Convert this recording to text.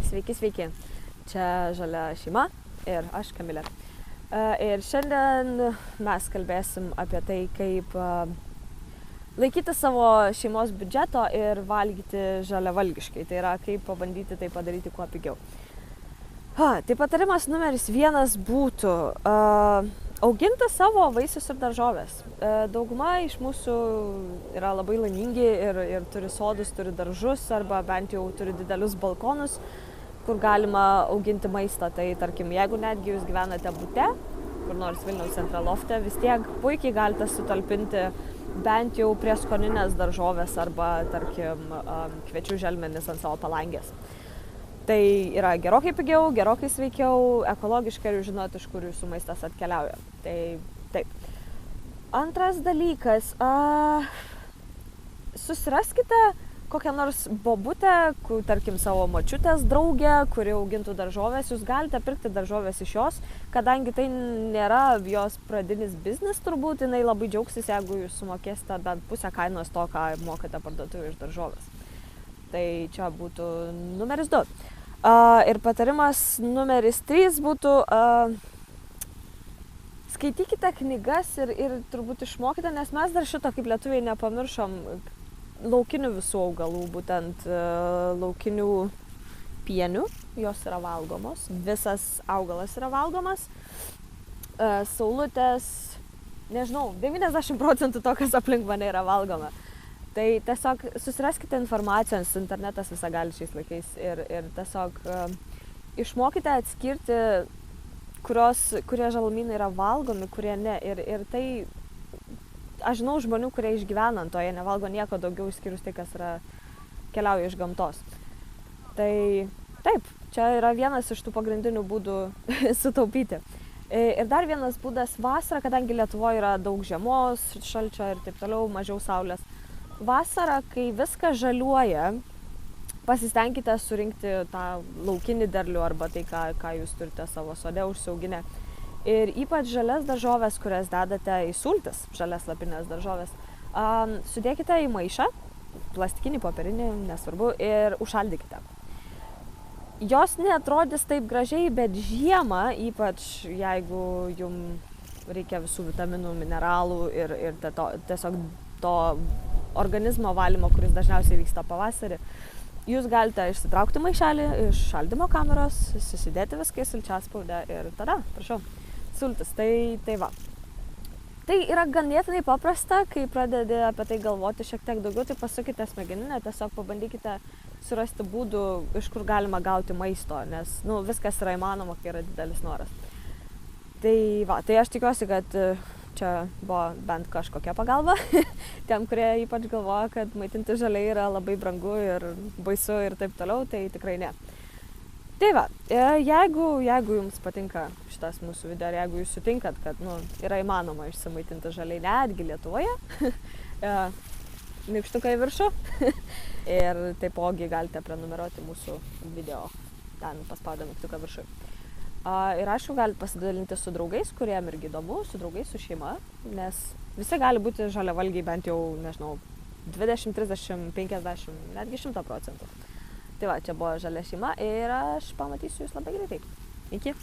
Sveiki, sveiki. Čia Žalia šeima ir aš Kamilė. Ir šiandien mes kalbėsim apie tai, kaip laikyti savo šeimos biudžeto ir valgyti žaliavalgiškai. Tai yra, kaip pabandyti tai padaryti kuo pigiau. Tai patarimas numeris 1 būtų auginti savo vaisius ir daržoves. Dauguma iš mūsų yra labai laimingi ir turi sodus, turi daržus arba bent jau turi didelius balkonus, kur galima auginti maistą. Tai tarkim, jeigu netgi jūs gyvenate bute, kur nors Vilniaus centre lofte, vis tiek puikiai galite sutalpinti bent jau prieskoninės daržovės arba tarkim kviečių želmenis ant savo palangės. Tai yra gerokai pigiau, gerokai sveikiau, ekologiškai ir žinot, iš kur jūsų maistas atkeliauja. Tai taip. Antras dalykas, susiraskite kokią nors bobutę, tarkim savo močiutės draugę, kuri augintų daržovės. Jūs galite pirkti daržovės iš jos, kadangi tai nėra jos pradinis biznis turbūt, jinai labai džiaugsis, jeigu jūs sumokėsite bent pusę kainos to, ką mokate parduotuvėje iš daržovės. Tai čia būtų numeris 2. Ir patarimas numeris 3 būtų skaitykite knygas ir turbūt išmokite, nes mes dar šito kaip lietuviai nepamiršom laukinių visų augalų, būtent laukinių pienių, jos yra valgomos, visas augalas yra valgomas, saulutės, nežinau, 90% to, kas aplink mane yra valgoma. Tai tiesiog susiraskite informacijos, internetas visą gali šiais laikais ir tiesiog išmokite atskirti, kurie žalumynai yra valgomi, kurie ne. Ir tai, aš žinau žmonių, kurie išgyvena ant to, jie nevalgo nieko daugiau išskyrus tai, kas keliauja iš gamtos. Tai taip, čia yra vienas iš tų pagrindinių būdų sutaupyti. Ir dar vienas būdas vasarą, kadangi Lietuvoje yra daug žiemos, šalčio ir taip toliau, mažiau saulės. Vasarą, kai viskas žaliuoja, pasistengkite surinkti tą laukinį derlių arba tai, ką jūs turite savo sode užsiauginę. Ir ypač žalias daržovės, kurias dedate į sultis, žalias lapinės daržovės, sudėkite į maišą, plastikinį, popierinį, nesvarbu, ir užšaldykite. Jos neatrodys taip gražiai, bet žiemą, ypač jeigu jums reikia visų vitaminų, mineralų ir tiesiog to organizmo valymo, kuris dažniausiai vyksta pavasarį, jūs galite išsitraukti maišelį iš šaldymo kameros, susidėti viską į sulčiaspaudę ir tada, prašau, sultis. Tai va. Tai yra ganėtinai paprasta, kai pradedi apie tai galvoti šiek tiek daugiau, tai pasukite smegeninę, tiesiog pabandykite surasti būdų, iš kur galima gauti maisto, nes viskas yra įmanoma, kai yra didelis noras. Tai va, tai aš tikiuosi, kad čia buvo bent kažkokia pagalba tiem, kurie ypač galvoja, kad maitinti žaliai yra labai brangu ir baisu ir taip toliau, tai tikrai ne. Tai va, jeigu jums patinka šitas mūsų video ir jeigu jūs sutinkat, kad yra įmanoma išsimaitinti žaliai netgi Lietuvoje, nykštuką į viršų ir taipogi galite prenumeruoti mūsų video, ten paspaudę mygtuką viršų. Ir aišku, galite pasidalinti su draugais, kuriem irgi įdomu, su draugais, su šeima, nes visi gali būti žaliavalgiai bent jau, nežinau, 20, 30, 50, netgi 100%. Tai va, čia buvo Žalia šeima ir aš pamatysiu jūs labai greitai. Iki.